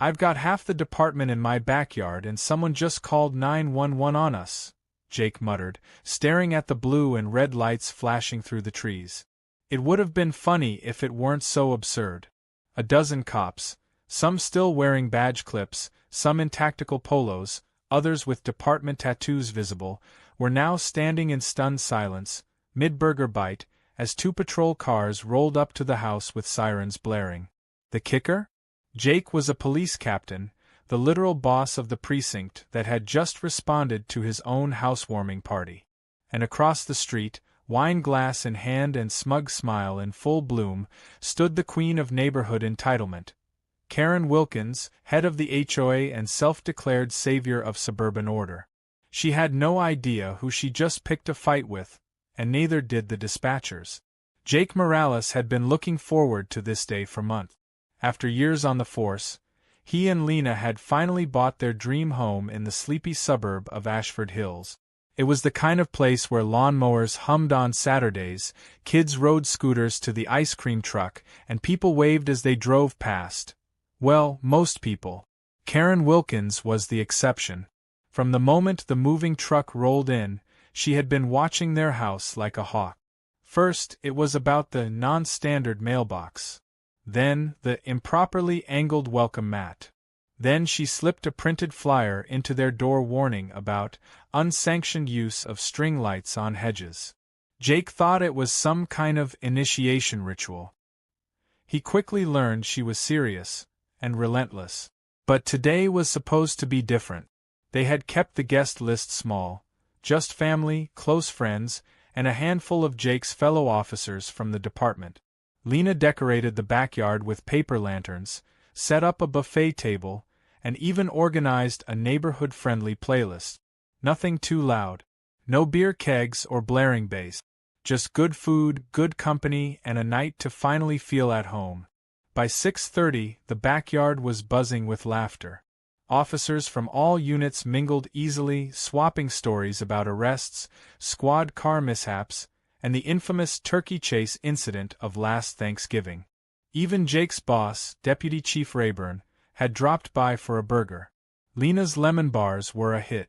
"I've got half the department in my backyard and someone just called 911 on us," Jake muttered, staring at the blue and red lights flashing through the trees. It would have been funny if it weren't so absurd. A dozen cops, some still wearing badge clips, some in tactical polos, others with department tattoos visible, were now standing in stunned silence, mid-burger bite, as two patrol cars rolled up to the house with sirens blaring. The kicker? Jake was a police captain, the literal boss of the precinct that had just responded to his own housewarming party. And across the street, wine glass in hand and smug smile in full bloom, stood the queen of neighborhood entitlement, Karen Wilkins, head of the HOA and self-declared savior of suburban order. She had no idea who she just picked a fight with, and neither did the dispatchers. Jake Morales had been looking forward to this day for months. After years on the force, he and Lena had finally bought their dream home in the sleepy suburb of Ashford Hills. It was the kind of place where lawnmowers hummed on Saturdays, kids rode scooters to the ice cream truck, and people waved as they drove past. Well, most people. Karen Wilkins was the exception. From the moment the moving truck rolled in, she had been watching their house like a hawk. First, it was about the non-standard mailbox. Then, the improperly angled welcome mat. Then she slipped a printed flyer into their door warning about unsanctioned use of string lights on hedges. Jake thought it was some kind of initiation ritual. He quickly learned she was serious and relentless. But today was supposed to be different. They had kept the guest list small, just family, close friends, and a handful of Jake's fellow officers from the department. Lena decorated the backyard with paper lanterns, set up a buffet table, and even organized a neighborhood-friendly playlist. Nothing too loud. No beer kegs or blaring bass. Just good food, good company, and a night to finally feel at home. By 6:30, the backyard was buzzing with laughter. Officers from all units mingled easily, swapping stories about arrests, squad car mishaps, and the infamous turkey chase incident of last Thanksgiving. Even Jake's boss, Deputy Chief Rayburn, had dropped by for a burger. Lena's lemon bars were a hit.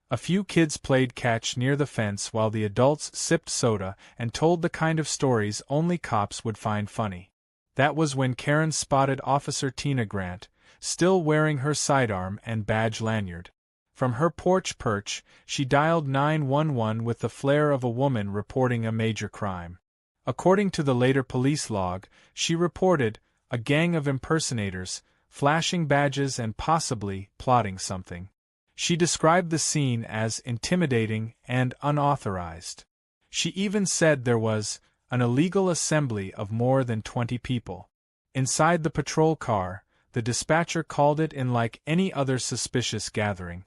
A few kids played catch near the fence while the adults sipped soda and told the kind of stories only cops would find funny. That was when Karen spotted Officer Tina Grant, still wearing her sidearm and badge lanyard. From her porch perch, she dialed 911 with the flair of a woman reporting a major crime. According to the later police log, she reported a gang of impersonators, flashing badges and possibly plotting something. She described the scene as intimidating and unauthorized. She even said there was an illegal assembly of more than 20 people. Inside the patrol car, the dispatcher called it in like any other suspicious gathering.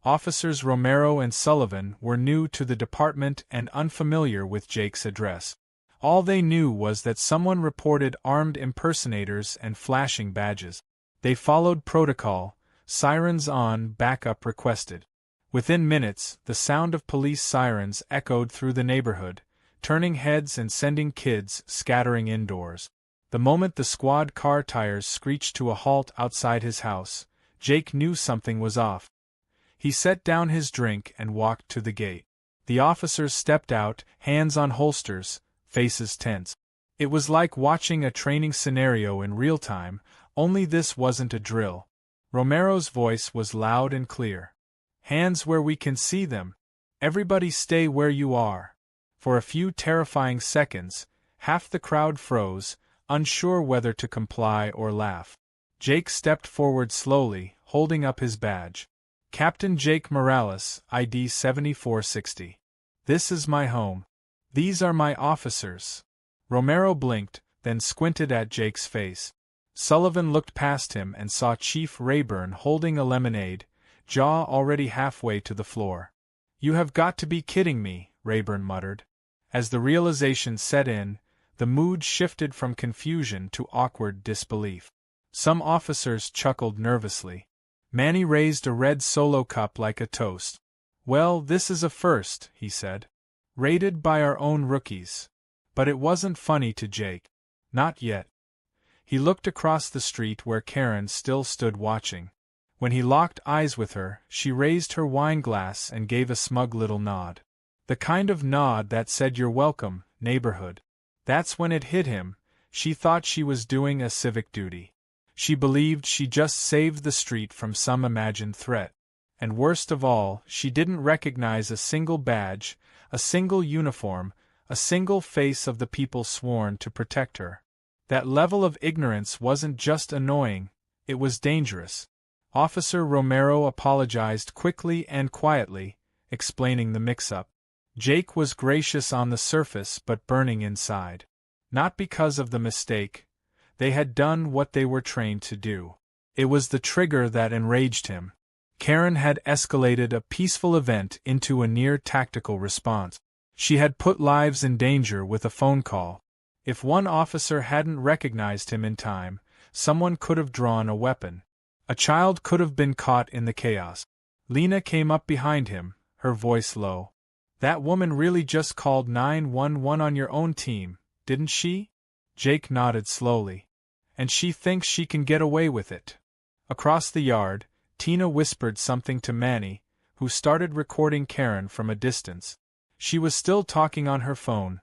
Officers Romero and Sullivan were new to the department and unfamiliar with Jake's address. All they knew was that someone reported armed impersonators and flashing badges. They followed protocol, sirens on, backup requested. Within minutes, the sound of police sirens echoed through the neighborhood, turning heads and sending kids scattering indoors. The moment the squad car tires screeched to a halt outside his house, Jake knew something was off. He set down his drink and walked to the gate. The officers stepped out, hands on holsters, faces tense. It was like watching a training scenario in real time, only this wasn't a drill. Romero's voice was loud and clear. "Hands where we can see them. Everybody stay where you are." For a few terrifying seconds, half the crowd froze, unsure whether to comply or laugh. Jake stepped forward slowly, holding up his badge. "Captain Jake Morales, ID 7460. This is my home. These are my officers." Romero blinked, then squinted at Jake's face. Sullivan looked past him and saw Chief Rayburn holding a lemonade, jaw already halfway to the floor. "You have got to be kidding me," Rayburn muttered. As the realization set in, the mood shifted from confusion to awkward disbelief. Some officers chuckled nervously. Manny raised a red Solo cup like a toast. "Well, this is a first," he said. "Rated by our own rookies." But it wasn't funny to Jake. Not yet. He looked across the street where Karen still stood watching. When he locked eyes with her, she raised her wine glass and gave a smug little nod. The kind of nod that said "You're welcome, neighborhood." That's when it hit him. She thought she was doing a civic duty. She believed she just saved the street from some imagined threat. And worst of all, she didn't recognize a single badge, a single uniform, a single face of the people sworn to protect her. That level of ignorance wasn't just annoying, it was dangerous. Officer Romero apologized quickly and quietly, explaining the mix-up. Jake was gracious on the surface but burning inside. Not because of the mistake. They had done what they were trained to do. It was the trigger that enraged him. Karen had escalated a peaceful event into a near-tactical response. She had put lives in danger with a phone call. If one officer hadn't recognized him in time, someone could have drawn a weapon. A child could have been caught in the chaos. Lena came up behind him, her voice low. "That woman really just called 911 on your own team, didn't she?" Jake nodded slowly. "And she thinks she can get away with it." Across the yard, Tina whispered something to Manny, who started recording Karen from a distance. She was still talking on her phone,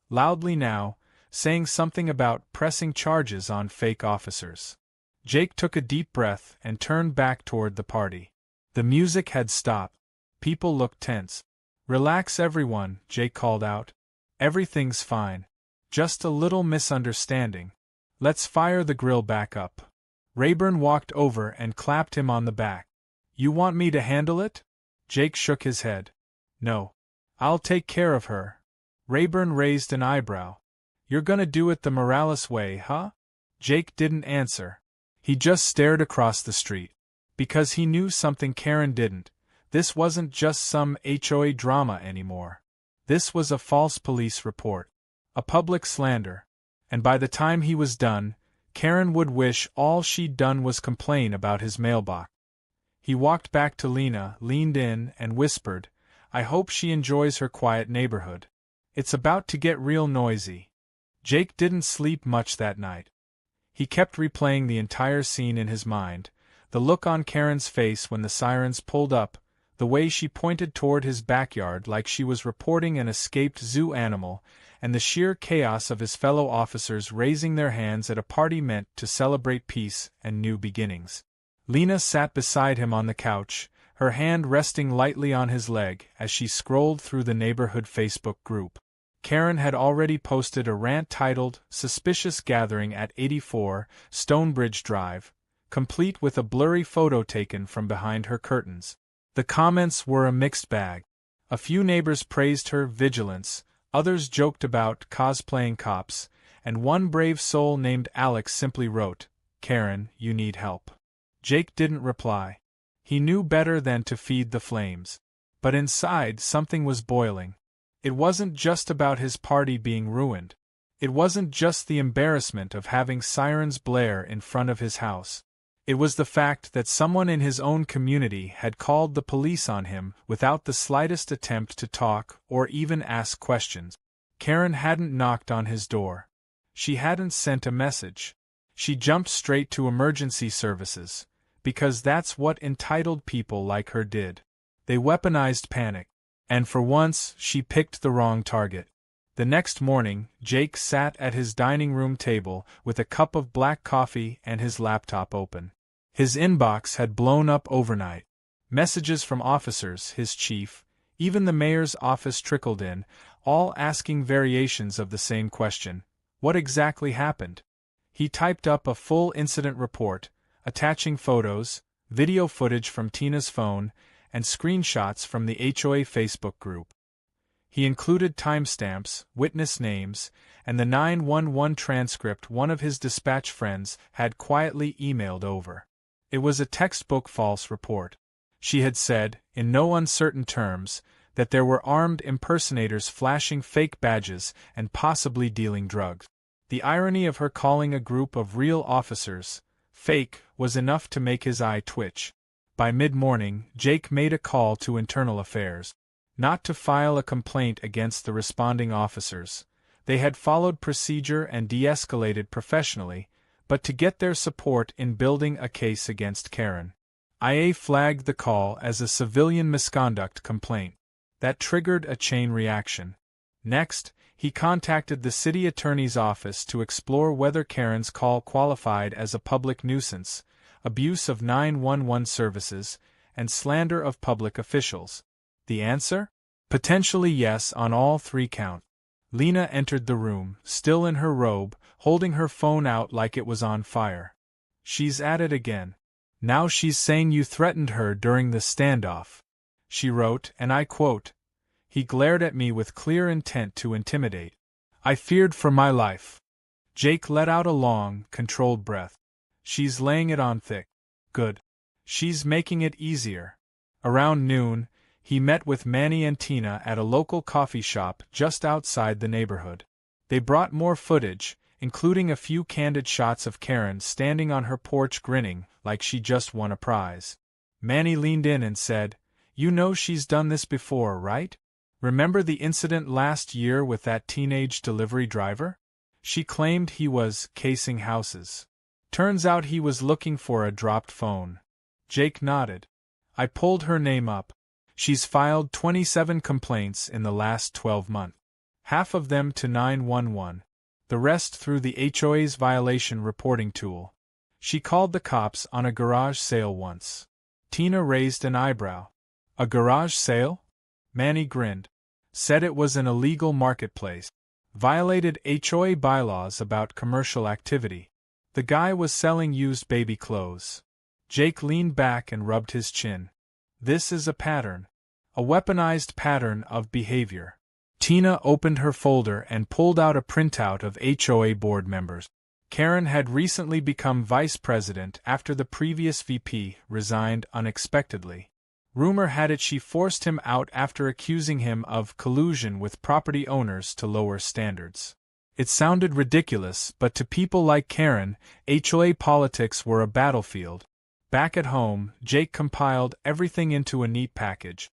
loudly now, saying something about pressing charges on fake officers. Jake took a deep breath and turned back toward the party. The music had stopped. People looked tense. "Relax everyone," Jake called out. "Everything's fine. Just a little misunderstanding. Let's fire the grill back up." Rayburn walked over and clapped him on the back. "You want me to handle it?" Jake shook his head. "No. I'll take care of her." Rayburn raised an eyebrow. "You're gonna do it the Morales way, huh?" Jake didn't answer. He just stared across the street. Because he knew something Karen didn't. This wasn't just some HOA drama anymore. This was a false police report. A public slander. And by the time he was done, Karen would wish all she'd done was complain about his mailbox. He walked back to Lena, leaned in, and whispered, "I hope she enjoys her quiet neighborhood. It's about to get real noisy." Jake didn't sleep much that night. He kept replaying the entire scene in his mind, the look on Karen's face when the sirens pulled up, the way she pointed toward his backyard like she was reporting an escaped zoo animal, and the sheer chaos of his fellow officers raising their hands at a party meant to celebrate peace and new beginnings. Lena sat beside him on the couch, her hand resting lightly on his leg as she scrolled through the neighborhood Facebook group. Karen had already posted a rant titled, "Suspicious Gathering at 84 Stonebridge Drive," complete with a blurry photo taken from behind her curtains. The comments were a mixed bag. A few neighbors praised her vigilance, others joked about cosplaying cops, and one brave soul named Alex simply wrote, "Karen, you need help." Jake didn't reply. He knew better than to feed the flames. But inside, something was boiling. It wasn't just about his party being ruined. It wasn't just the embarrassment of having sirens blare in front of his house. It was the fact that someone in his own community had called the police on him without the slightest attempt to talk or even ask questions. Karen hadn't knocked on his door. She hadn't sent a message. She jumped straight to emergency services, because that's what entitled people like her did. They weaponized panic. And for once, she picked the wrong target. The next morning, Jake sat at his dining room table with a cup of black coffee and his laptop open. His inbox had blown up overnight. Messages from officers, his chief, even the mayor's office trickled in, all asking variations of the same question: what exactly happened? He typed up a full incident report, attaching photos, video footage from Tina's phone, and screenshots from the HOA Facebook group. He included timestamps, witness names, and the 911 transcript one of his dispatch friends had quietly emailed over. It was a textbook false report. She had said, in no uncertain terms, that there were armed impersonators flashing fake badges and possibly dealing drugs. The irony of her calling a group of real officers fake was enough to make his eye twitch. By mid-morning, Jake made a call to Internal Affairs. Not to file a complaint against the responding officers. They had followed procedure and de-escalated professionally, but to get their support in building a case against Karen. IA flagged the call as a civilian misconduct complaint. That triggered a chain reaction. Next, he contacted the city attorney's office to explore whether Karen's call qualified as a public nuisance, abuse of 911 services, and slander of public officials. The answer? Potentially yes on all 3 counts. Lena entered the room, still in her robe, holding her phone out like it was on fire. She's at it again. Now she's saying you threatened her during the standoff. She wrote, and I quote, "He glared at me with clear intent to intimidate. I feared for my life." Jake let out a long, controlled breath. She's laying it on thick. Good. She's making it easier. Around noon, he met with Manny and Tina at a local coffee shop just outside the neighborhood. They brought more footage, including a few candid shots of Karen standing on her porch grinning like she just won a prize. Manny leaned in and said, "You know she's done this before, right? Remember the incident last year with that teenage delivery driver? She claimed he was casing houses. Turns out he was looking for a dropped phone." Jake nodded. "I pulled her name up. She's filed 27 complaints in the last 12 months. Half of them to 911. The rest through the HOA's violation reporting tool. She called the cops on a garage sale once." Tina raised an eyebrow. "A garage sale?" Manny grinned. "Said it was an illegal marketplace. Violated HOA bylaws about commercial activity. The guy was selling used baby clothes." Jake leaned back and rubbed his chin. "This is a pattern. A weaponized pattern of behavior." Tina opened her folder and pulled out a printout of HOA board members. Karen had recently become vice president after the previous VP resigned unexpectedly. Rumor had it she forced him out after accusing him of collusion with property owners to lower standards. It sounded ridiculous, but to people like Karen, HOA politics were a battlefield. Back at home, Jake compiled everything into a neat package.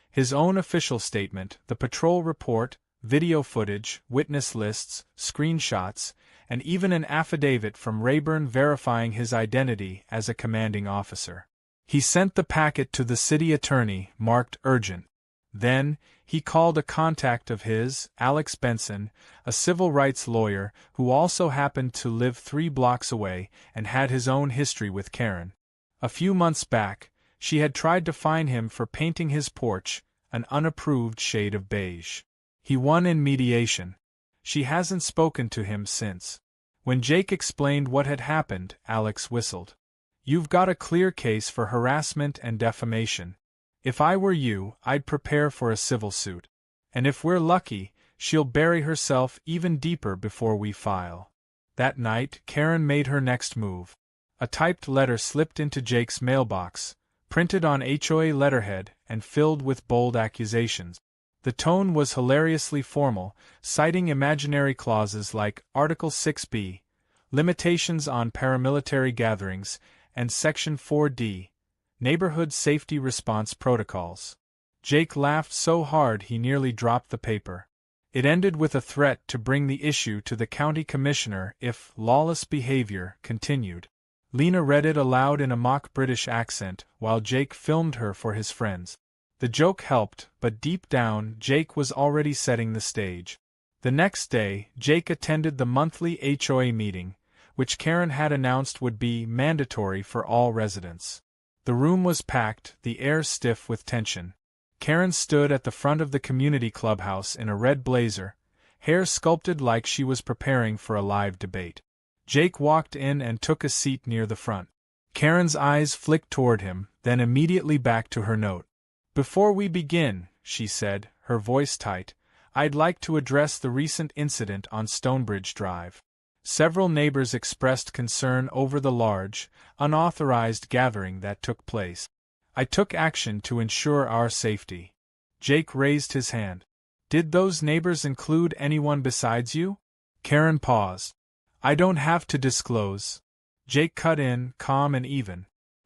His own official statement, the patrol report, video footage, witness lists, screenshots, and even an affidavit from Rayburn verifying his identity as a commanding officer. He sent the packet to the city attorney, marked urgent. Then, he called a contact of his, Alex Benson, a civil rights lawyer who also happened to live 3 blocks away and had his own history with Karen. A few months back, she had tried to fine him for painting his porch an unapproved shade of beige. He won in mediation. She hasn't spoken to him since. When Jake explained what had happened, Alex whistled. "You've got a clear case for harassment and defamation. If I were you, I'd prepare for a civil suit. And if we're lucky, she'll bury herself even deeper before we file." That night, Karen made her next move. A typed letter slipped into Jake's mailbox, printed on HOA letterhead and filled with bold accusations. The tone was hilariously formal, citing imaginary clauses like Article 6B, limitations on paramilitary gatherings, and Section 4D, Neighborhood Safety Response Protocols. Jake laughed so hard he nearly dropped the paper. It ended with a threat to bring the issue to the county commissioner if lawless behavior continued. Lena read it aloud in a mock British accent while Jake filmed her for his friends. The joke helped, but deep down, Jake was already setting the stage. The next day, Jake attended the monthly HOA meeting, which Karen had announced would be mandatory for all residents. The room was packed, the air stiff with tension. Karen stood at the front of the community clubhouse in a red blazer, hair sculpted like she was preparing for a live debate. Jake walked in and took a seat near the front. Karen's eyes flicked toward him, then immediately back to her note. "Before we begin," she said, her voice tight, "I'd like to address the recent incident on Stonebridge Drive. Several neighbors expressed concern over the large, unauthorized gathering that took place. I took action to ensure our safety." Jake raised his hand. "Did those neighbors include anyone besides you?" Karen paused. "I don't have to disclose." Jake cut in, calm and even.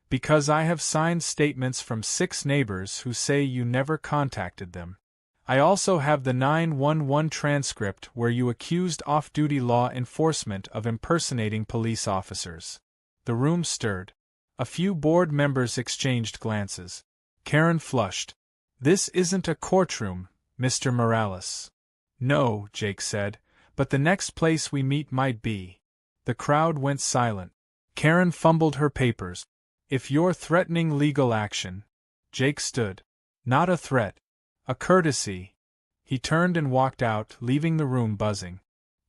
"Because I have signed statements from 6 neighbors who say you never contacted them. I also have the 911 transcript where you accused off-duty law enforcement of impersonating police officers." The room stirred. A few board members exchanged glances. Karen flushed. "This isn't a courtroom, Mr. Morales." "No," Jake said, "but the next place we meet might be." The crowd went silent. Karen fumbled her papers. "If you're threatening legal action..." Jake stood. "Not a threat. A courtesy." He turned and walked out, leaving the room buzzing.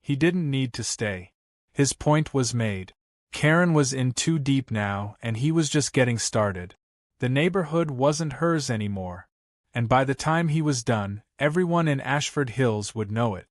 He didn't need to stay. His point was made. Karen was in too deep now, and he was just getting started. The neighborhood wasn't hers anymore. And by the time he was done, everyone in Ashford Hills would know it.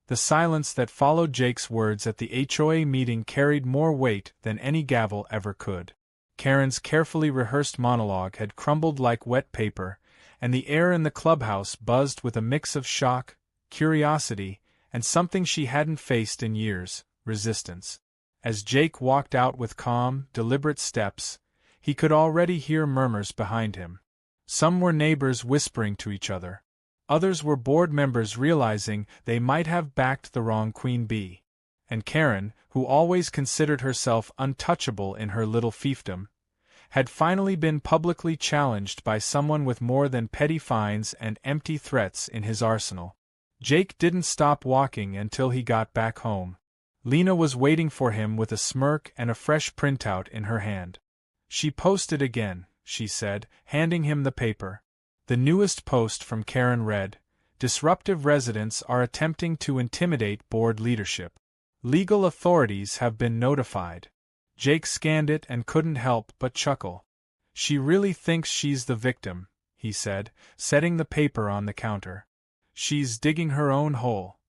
The silence that followed Jake's words at the HOA meeting carried more weight than any gavel ever could. Karen's carefully rehearsed monologue had crumbled like wet paper, and the air in the clubhouse buzzed with a mix of shock, curiosity, and something she hadn't faced in years, resistance. As Jake walked out with calm, deliberate steps, he could already hear murmurs behind him. Some were neighbors whispering to each other. Others were board members realizing they might have backed the wrong queen bee. And Karen, who always considered herself untouchable in her little fiefdom, had finally been publicly challenged by someone with more than petty fines and empty threats in his arsenal. Jake didn't stop walking until he got back home. Lena was waiting for him with a smirk and a fresh printout in her hand. "She posted again," she said, handing him the paper. The newest post from Karen read, "Disruptive residents are attempting to intimidate board leadership. Legal authorities have been notified." Jake scanned it and couldn't help but chuckle. "She really thinks she's the victim," he said, setting the paper on the counter. "She's digging her own hole."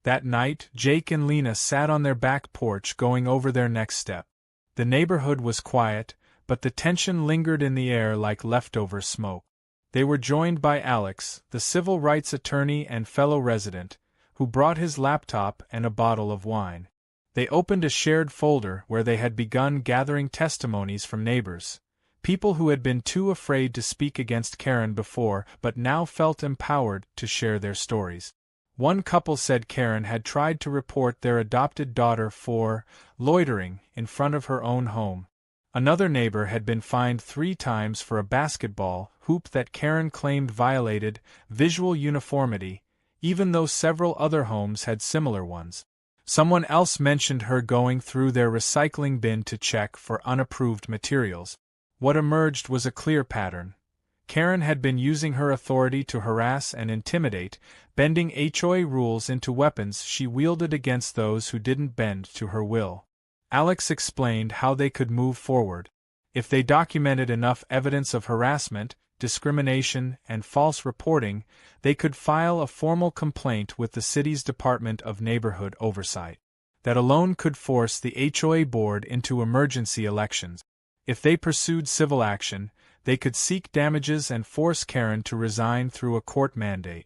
That night, Jake and Lena sat on their back porch going over their next step. The neighborhood was quiet, but the tension lingered in the air like leftover smoke. They were joined by Alex, the civil rights attorney and fellow resident, who brought his laptop and a bottle of wine. They opened a shared folder where they had begun gathering testimonies from neighbors, people who had been too afraid to speak against Karen before but now felt empowered to share their stories. One couple said Karen had tried to report their adopted daughter for loitering in front of her own home. Another neighbor had been fined 3 times for a basketball hoop that Karen claimed violated visual uniformity, even though several other homes had similar ones. Someone else mentioned her going through their recycling bin to check for unapproved materials. What emerged was a clear pattern. Karen had been using her authority to harass and intimidate, bending HOA rules into weapons she wielded against those who didn't bend to her will. Alex explained how they could move forward. If they documented enough evidence of harassment, discrimination, and false reporting, they could file a formal complaint with the city's Department of Neighborhood Oversight. That alone could force the HOA board into emergency elections. If they pursued civil action, they could seek damages and force Karen to resign through a court mandate.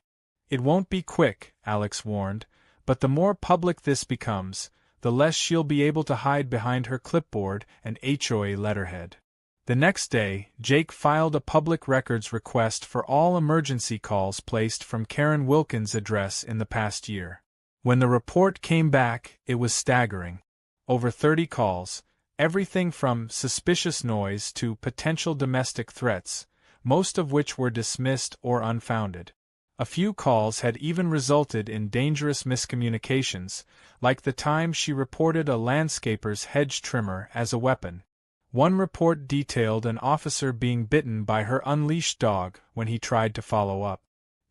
"It won't be quick," Alex warned, "but the more public this becomes, the less she'll be able to hide behind her clipboard and HOA letterhead." The next day, Jake filed a public records request for all emergency calls placed from Karen Wilkins' address in the past year. When the report came back, it was staggering. Over 30 calls, everything from suspicious noise to potential domestic threats, most of which were dismissed or unfounded. A few calls had even resulted in dangerous miscommunications, like the time she reported a landscaper's hedge trimmer as a weapon. One report detailed an officer being bitten by her unleashed dog when he tried to follow up.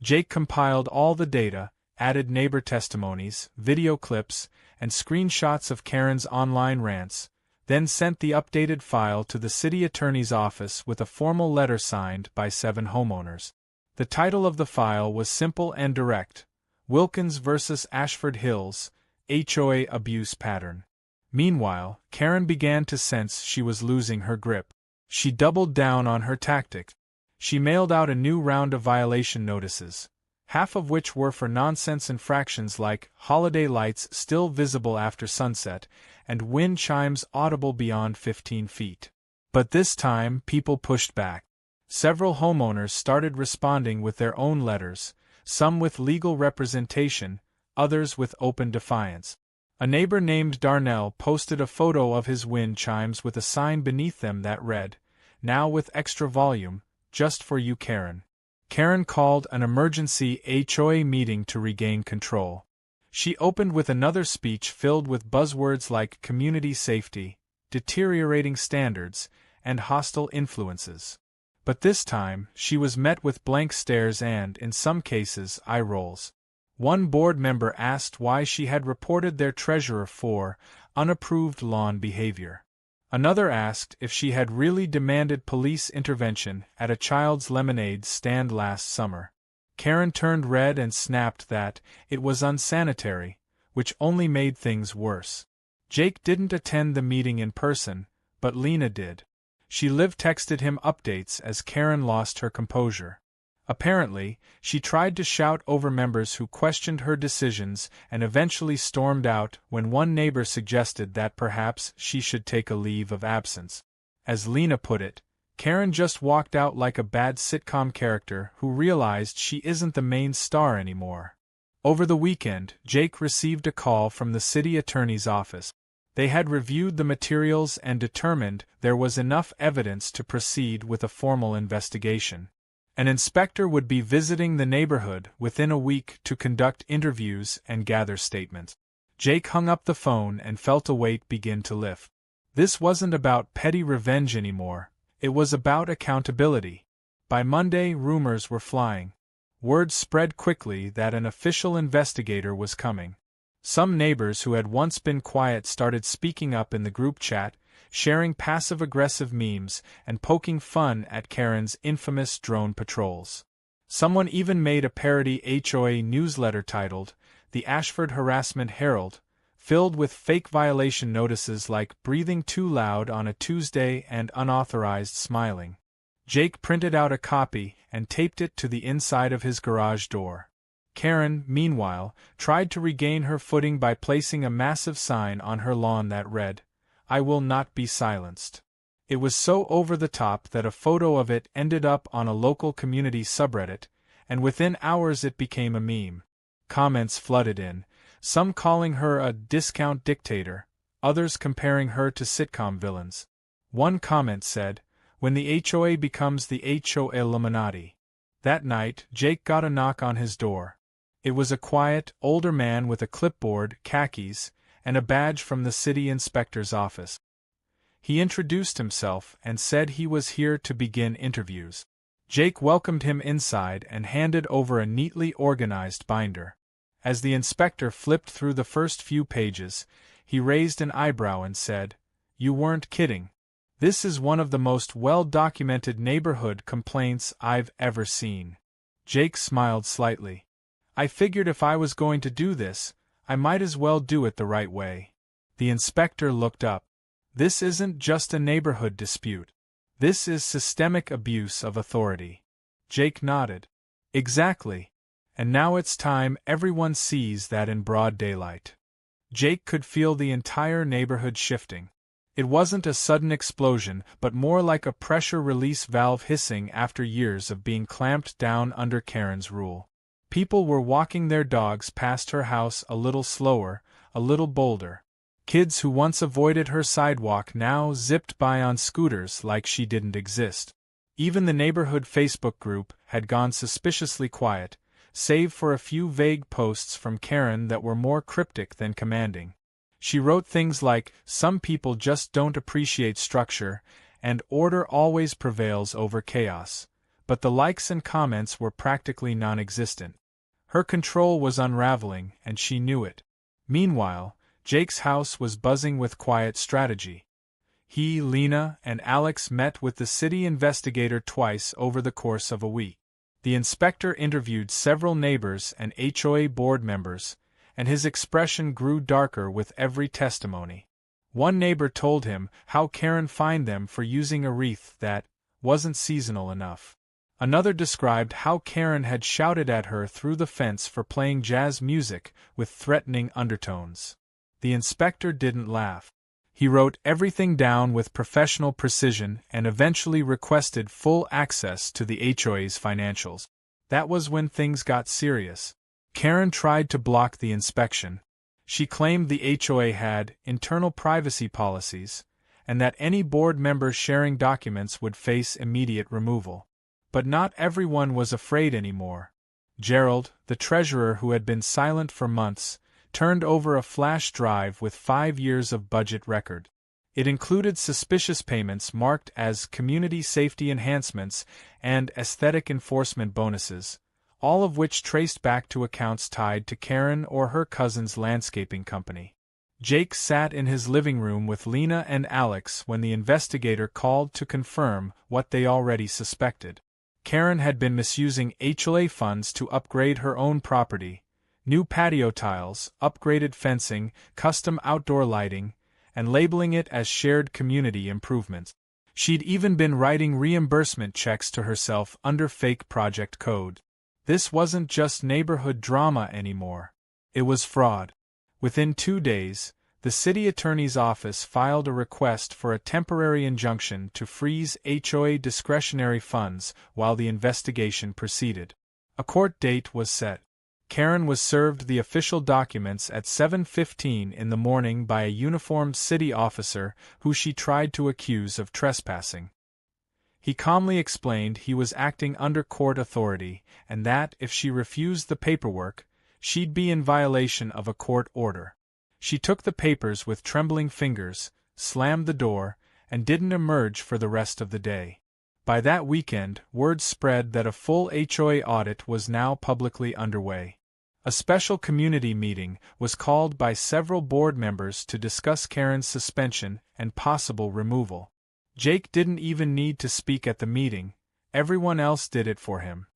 Jake compiled all the data, added neighbor testimonies, video clips, and screenshots of Karen's online rants, then sent the updated file to the city attorney's office with a formal letter signed by 7 homeowners. The title of the file was simple and direct: Wilkins vs. Ashford Hills, HOA Abuse Pattern. Meanwhile, Karen began to sense she was losing her grip. She doubled down on her tactics. She mailed out a new round of violation notices, half of which were for nonsense infractions like holiday lights still visible after sunset and wind chimes audible beyond 15 feet. But this time people pushed back. Several homeowners started responding with their own letters, some with legal representation, others with open defiance. A neighbor named Darnell posted a photo of his wind chimes with a sign beneath them that read, "Now with extra volume, just for you, Karen." Karen called an emergency HOA meeting to regain control. She opened with another speech filled with buzzwords like community safety, deteriorating standards, and hostile influences. But this time, she was met with blank stares and, in some cases, eye rolls. One board member asked why she had reported their treasurer for unapproved lawn behavior. Another asked if she had really demanded police intervention at a child's lemonade stand last summer. Karen turned red and snapped that it was unsanitary, which only made things worse. Jake didn't attend the meeting in person, but Lena did. She live-texted him updates as Karen lost her composure. Apparently, she tried to shout over members who questioned her decisions and eventually stormed out when one neighbor suggested that perhaps she should take a leave of absence. As Lena put it, Karen just walked out like a bad sitcom character who realized she isn't the main star anymore. Over the weekend, Jake received a call from the city attorney's office. They had reviewed the materials and determined there was enough evidence to proceed with a formal investigation. An inspector would be visiting the neighborhood within a week to conduct interviews and gather statements. Jake hung up the phone and felt a weight begin to lift. This wasn't about petty revenge anymore, it was about accountability. By Monday, rumors were flying. Word spread quickly that an official investigator was coming. Some neighbors who had once been quiet started speaking up in the group chat, sharing passive-aggressive memes and poking fun at Karen's infamous drone patrols. Someone even made a parody HOA newsletter titled, The Ashford Harassment Herald, filled with fake violation notices like breathing too loud on a Tuesday and unauthorized smiling. Jake printed out a copy and taped it to the inside of his garage door. Karen, meanwhile, tried to regain her footing by placing a massive sign on her lawn that read, "I will not be silenced." It was so over the top that a photo of it ended up on a local community subreddit, and within hours it became a meme. Comments flooded in, some calling her a discount dictator, others comparing her to sitcom villains. One comment said, "When the HOA becomes the HOA Illuminati." That night, Jake got a knock on his door. It was a quiet, older man with a clipboard, khakis, and a badge from the city inspector's office. He introduced himself and said he was here to begin interviews. Jake welcomed him inside and handed over a neatly organized binder. As the inspector flipped through the first few pages, he raised an eyebrow and said, "You weren't kidding. This is one of the most well-documented neighborhood complaints I've ever seen." Jake smiled slightly. "I figured if I was going to do this, I might as well do it the right way." The inspector looked up. "This isn't just a neighborhood dispute. This is systemic abuse of authority." Jake nodded. "Exactly. And now it's time everyone sees that in broad daylight." Jake could feel the entire neighborhood shifting. It wasn't a sudden explosion, but more like a pressure release valve hissing after years of being clamped down under Karen's rule. People were walking their dogs past her house a little slower, a little bolder. Kids who once avoided her sidewalk now zipped by on scooters like she didn't exist. Even the neighborhood Facebook group had gone suspiciously quiet, save for a few vague posts from Karen that were more cryptic than commanding. She wrote things like, "Some people just don't appreciate structure," and "Order always prevails over chaos," but the likes and comments were practically non-existent. Her control was unraveling, and she knew it. Meanwhile, Jake's house was buzzing with quiet strategy. He, Lena, and Alex met with the city investigator twice over the course of a week. The inspector interviewed several neighbors and HOA board members, and his expression grew darker with every testimony. One neighbor told him how Karen fined them for using a wreath that wasn't seasonal enough. Another described how Karen had shouted at her through the fence for playing jazz music with threatening undertones. The inspector didn't laugh. He wrote everything down with professional precision and eventually requested full access to the HOA's financials. That was when things got serious. Karen tried to block the inspection. She claimed the HOA had internal privacy policies, and that any board member sharing documents would face immediate removal. But not everyone was afraid anymore. Gerald, the treasurer who had been silent for months, turned over a flash drive with 5 years of budget record. It included suspicious payments marked as community safety enhancements and aesthetic enforcement bonuses, all of which traced back to accounts tied to Karen or her cousin's landscaping company. Jake sat in his living room with Lena and Alex when the investigator called to confirm what they already suspected. Karen had been misusing HOA funds to upgrade her own property: new patio tiles, upgraded fencing, custom outdoor lighting, and labeling it as shared community improvements. She'd even been writing reimbursement checks to herself under fake project code. This wasn't just neighborhood drama anymore. It was fraud. Within 2 days, the city attorney's office filed a request for a temporary injunction to freeze HOA discretionary funds while the investigation proceeded. A court date was set. Karen was served the official documents at 7:15 in the morning by a uniformed city officer who she tried to accuse of trespassing. He calmly explained he was acting under court authority, and that if she refused the paperwork, she'd be in violation of a court order. She took the papers with trembling fingers, slammed the door, and didn't emerge for the rest of the day. By that weekend, word spread that a full HOA audit was now publicly underway. A special community meeting was called by several board members to discuss Karen's suspension and possible removal. Jake didn't even need to speak at the meeting; everyone else did it for him.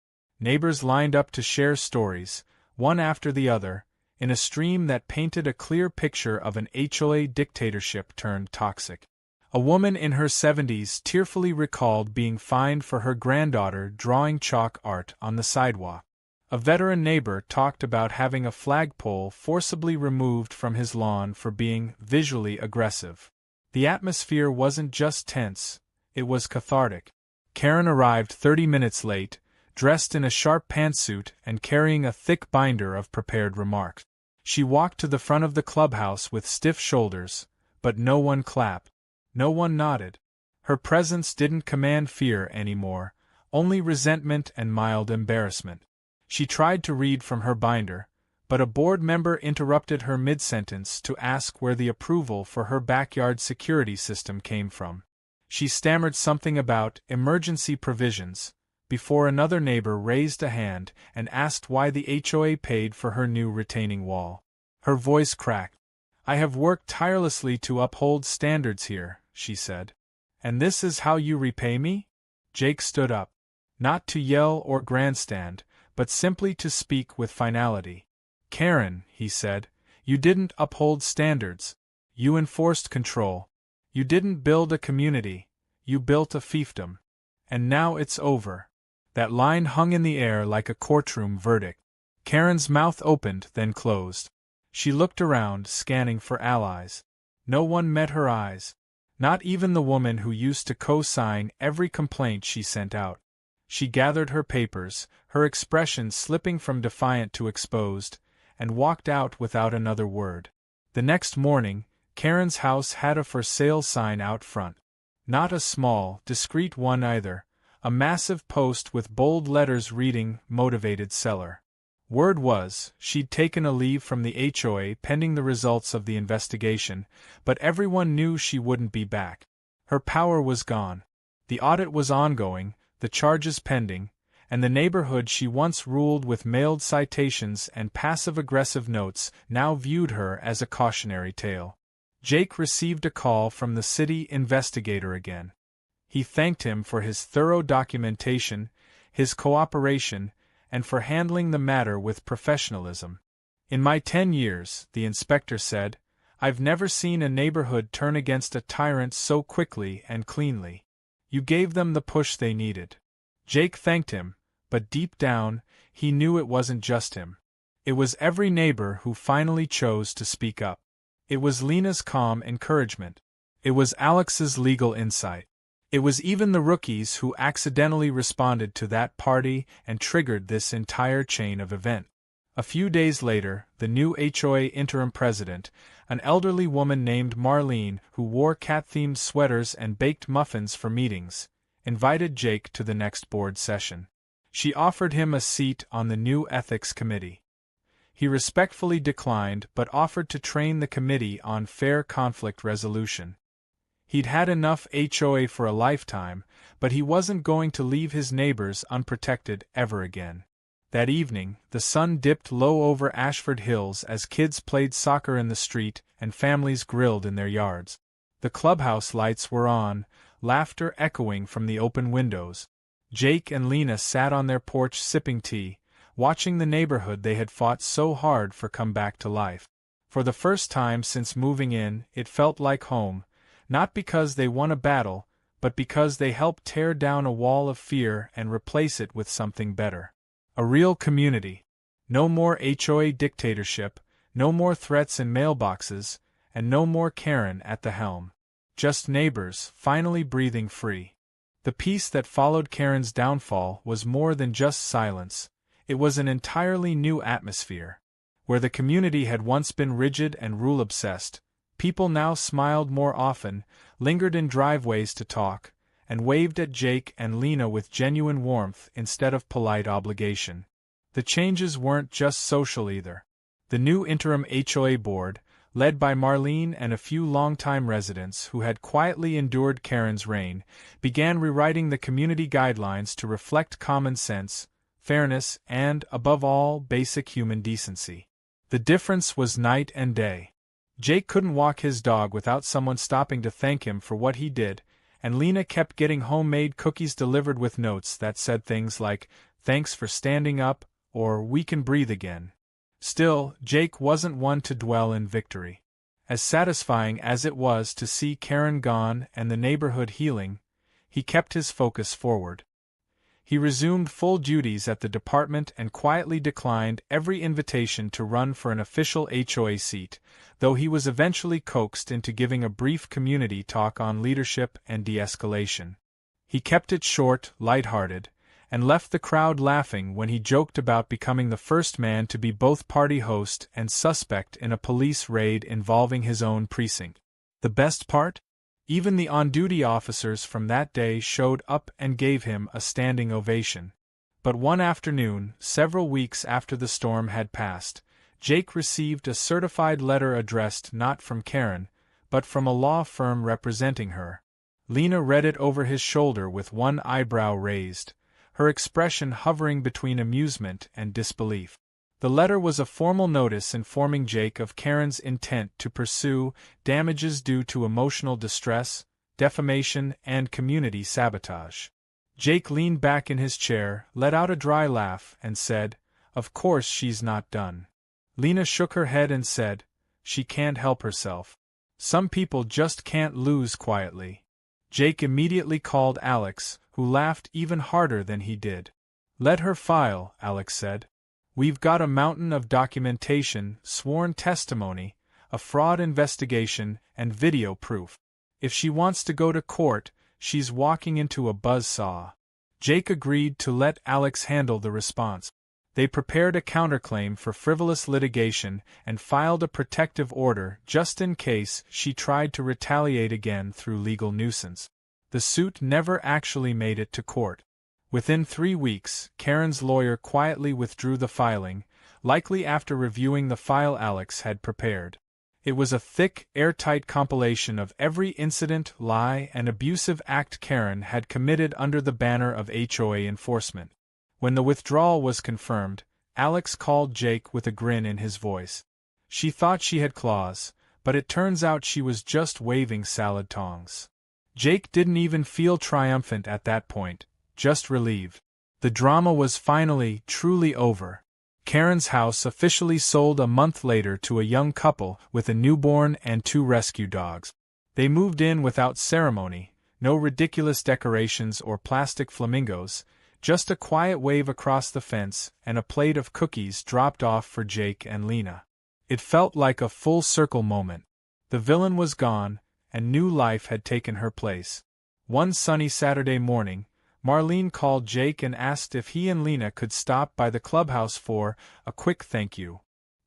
Neighbors lined up to share stories, one after the other, in a stream that painted a clear picture of an HOA dictatorship turned toxic. A woman in her 70s tearfully recalled being fined for her granddaughter drawing chalk art on the sidewalk. A veteran neighbor talked about having a flagpole forcibly removed from his lawn for being visually aggressive. The atmosphere wasn't just tense, it was cathartic. Karen arrived 30 minutes late, dressed in a sharp pantsuit and carrying a thick binder of prepared remarks. She walked to the front of the clubhouse with stiff shoulders, but no one clapped. No one nodded. Her presence didn't command fear anymore, only resentment and mild embarrassment. She tried to read from her binder, but a board member interrupted her mid-sentence to ask where the approval for her backyard security system came from. She stammered something about emergency provisions, before another neighbor raised a hand and asked why the HOA paid for her new retaining wall. Her voice cracked. "I have worked tirelessly to uphold standards here," she said. "And this is how you repay me?" Jake stood up. Not to yell or grandstand, but simply to speak with finality. "Karen," he said, "you didn't uphold standards. You enforced control. You didn't build a community. You built a fiefdom. And now it's over." That line hung in the air like a courtroom verdict. Karen's mouth opened, then closed. She looked around, scanning for allies. No one met her eyes. Not even the woman who used to co-sign every complaint she sent out. She gathered her papers, her expression slipping from defiant to exposed, and walked out without another word. The next morning, Karen's house had a for sale sign out front. Not a small, discreet one either, a massive post with bold letters reading, "Motivated Seller." Word was, she'd taken a leave from the HOA pending the results of the investigation, but everyone knew she wouldn't be back. Her power was gone. The audit was ongoing, the charges pending, and the neighborhood she once ruled with mailed citations and passive-aggressive notes now viewed her as a cautionary tale. Jake received a call from the city investigator again. He thanked him for his thorough documentation, his cooperation, and for handling the matter with professionalism. "In my 10 years," the inspector said, "I've never seen a neighborhood turn against a tyrant so quickly and cleanly. You gave them the push they needed." Jake thanked him, but deep down, he knew it wasn't just him. It was every neighbor who finally chose to speak up. It was Lena's calm encouragement. It was Alex's legal insight. It was even the rookies who accidentally responded to that party and triggered this entire chain of events. A few days later, the new HOA interim president, an elderly woman named Marlene who wore cat-themed sweaters and baked muffins for meetings, invited Jake to the next board session. She offered him a seat on the new ethics committee. He respectfully declined but offered to train the committee on fair conflict resolution. He'd had enough HOA for a lifetime, but he wasn't going to leave his neighbors unprotected ever again. That evening, the sun dipped low over Ashford Hills as kids played soccer in the street and families grilled in their yards. The clubhouse lights were on, laughter echoing from the open windows. Jake and Lena sat on their porch sipping tea, watching the neighborhood they had fought so hard for come back to life. For the first time since moving in, it felt like home, not because they won a battle, but because they helped tear down a wall of fear and replace it with something better. A real community. No more HOA dictatorship, no more threats in mailboxes, and no more Karen at the helm. Just neighbors, finally breathing free. The peace that followed Karen's downfall was more than just silence. It was an entirely new atmosphere. Where the community had once been rigid and rule-obsessed, people now smiled more often, lingered in driveways to talk, and waved at Jake and Lena with genuine warmth instead of polite obligation. The changes weren't just social either. The new interim HOA board, led by Marlene and a few longtime residents who had quietly endured Karen's reign, began rewriting the community guidelines to reflect common sense, fairness, and, above all, basic human decency. The difference was night and day. Jake couldn't walk his dog without someone stopping to thank him for what he did, and Lena kept getting homemade cookies delivered with notes that said things like, "Thanks for standing up," or "We can breathe again." Still, Jake wasn't one to dwell in victory. As satisfying as it was to see Karen gone and the neighborhood healing, he kept his focus forward. He resumed full duties at the department and quietly declined every invitation to run for an official HOA seat, though he was eventually coaxed into giving a brief community talk on leadership and de-escalation. He kept it short, lighthearted, and left the crowd laughing when he joked about becoming the first man to be both party host and suspect in a police raid involving his own precinct. The best part? Even the on-duty officers from that day showed up and gave him a standing ovation. But one afternoon, several weeks after the storm had passed, Jake received a certified letter addressed not from Karen, but from a law firm representing her. Lena read it over his shoulder with one eyebrow raised, her expression hovering between amusement and disbelief. The letter was a formal notice informing Jake of Karen's intent to pursue damages due to emotional distress, defamation, and community sabotage. Jake leaned back in his chair, let out a dry laugh, and said, "Of course she's not done." Lena shook her head and said, "She can't help herself. Some people just can't lose quietly." Jake immediately called Alex, who laughed even harder than he did. "Let her file," Alex said. "We've got a mountain of documentation, sworn testimony, a fraud investigation, and video proof. If she wants to go to court, she's walking into a buzzsaw." Jake agreed to let Alex handle the response. They prepared a counterclaim for frivolous litigation and filed a protective order just in case she tried to retaliate again through legal nuisance. The suit never actually made it to court. Within 3 weeks, Karen's lawyer quietly withdrew the filing, likely after reviewing the file Alex had prepared. It was a thick, airtight compilation of every incident, lie, and abusive act Karen had committed under the banner of HOA enforcement. When the withdrawal was confirmed, Alex called Jake with a grin in his voice. She thought she had claws, but it turns out she was just waving salad tongs. Jake didn't even feel triumphant at that point, just relieved. The drama was finally, truly over. Karen's house officially sold a month later to a young couple with a newborn and 2 rescue dogs. They moved in without ceremony, no ridiculous decorations or plastic flamingos, just a quiet wave across the fence and a plate of cookies dropped off for Jake and Lena. It felt like a full-circle moment. The villain was gone, and new life had taken her place. One sunny Saturday morning, Marlene called Jake and asked if he and Lena could stop by the clubhouse for a quick thank you.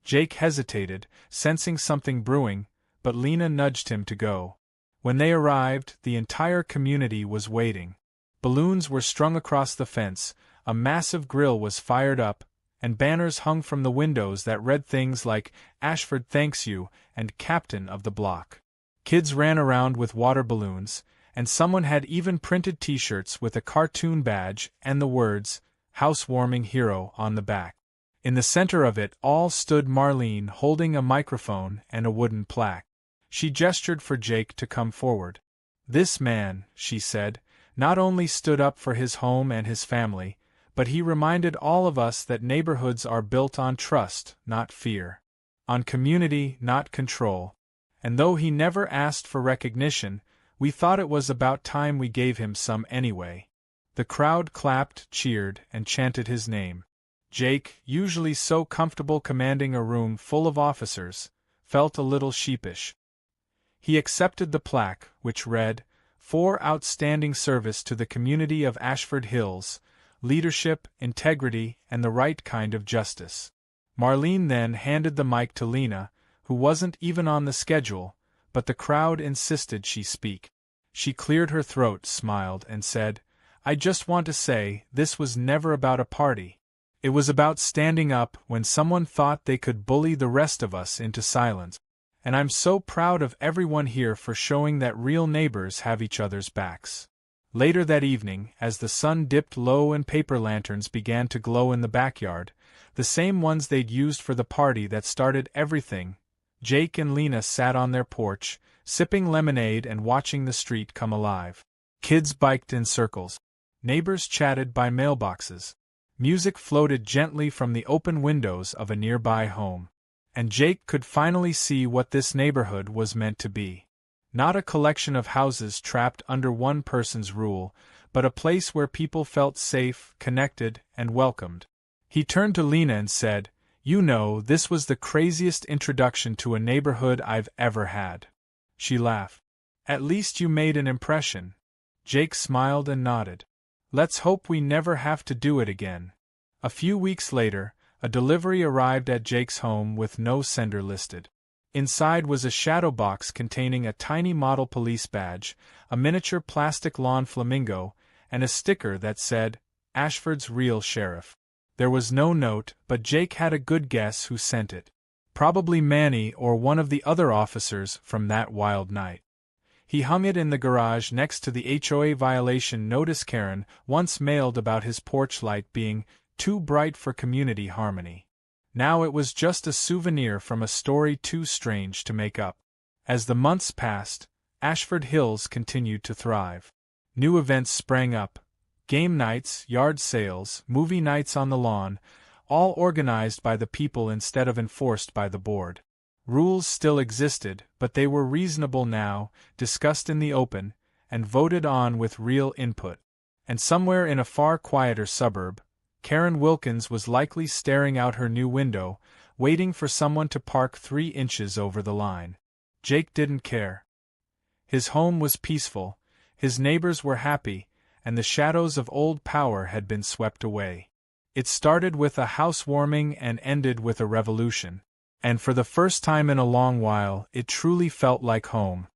Jake hesitated, sensing something brewing, but Lena nudged him to go. When they arrived, the entire community was waiting. Balloons were strung across the fence, a massive grill was fired up, and banners hung from the windows that read things like "Ashford thanks you" and "Captain of the Block." Kids ran around with water balloons, and someone had even printed t-shirts with a cartoon badge and the words, "Housewarming Hero" on the back. In the center of it all stood Marlene holding a microphone and a wooden plaque. She gestured for Jake to come forward. "This man," she said, "not only stood up for his home and his family, but he reminded all of us that neighborhoods are built on trust, not fear. On community, not control. And though he never asked for recognition, we thought it was about time we gave him some anyway." The crowd clapped, cheered, and chanted his name. Jake, usually so comfortable commanding a room full of officers, felt a little sheepish. He accepted the plaque, which read, "For outstanding service to the community of Ashford Hills, leadership, integrity, and the right kind of justice." Marlene then handed the mic to Lena, who wasn't even on the schedule, but the crowd insisted she speak. She cleared her throat, smiled, and said, "I just want to say, this was never about a party. It was about standing up when someone thought they could bully the rest of us into silence. And I'm so proud of everyone here for showing that real neighbors have each other's backs." Later that evening, as the sun dipped low and paper lanterns began to glow in the backyard, the same ones they'd used for the party that started everything, Jake and Lena sat on their porch, sipping lemonade and watching the street come alive. Kids biked in circles. Neighbors chatted by mailboxes. Music floated gently from the open windows of a nearby home. And Jake could finally see what this neighborhood was meant to be. Not a collection of houses trapped under one person's rule, but a place where people felt safe, connected, and welcomed. He turned to Lena and said, "You know, this was the craziest introduction to a neighborhood I've ever had." She laughed. "At least you made an impression." Jake smiled and nodded. "Let's hope we never have to do it again." A few weeks later, a delivery arrived at Jake's home with no sender listed. Inside was a shadow box containing a tiny model police badge, a miniature plastic lawn flamingo, and a sticker that said, "Ashford's Real Sheriff." There was no note, but Jake had a good guess who sent it. Probably Manny or one of the other officers from that wild night. He hung it in the garage next to the HOA violation notice Karen once mailed about his porch light being too bright for community harmony. Now it was just a souvenir from a story too strange to make up. As the months passed, Ashford Hills continued to thrive. New events sprang up. Game nights, yard sales, movie nights on the lawn, all organized by the people instead of enforced by the board. Rules still existed, but they were reasonable now, discussed in the open, and voted on with real input. And somewhere in a far quieter suburb, Karen Wilkins was likely staring out her new window, waiting for someone to park 3 inches over the line. Jake didn't care. His home was peaceful, his neighbors were happy, and the shadows of old power had been swept away. It started with a housewarming and ended with a revolution. And for the first time in a long while, it truly felt like home.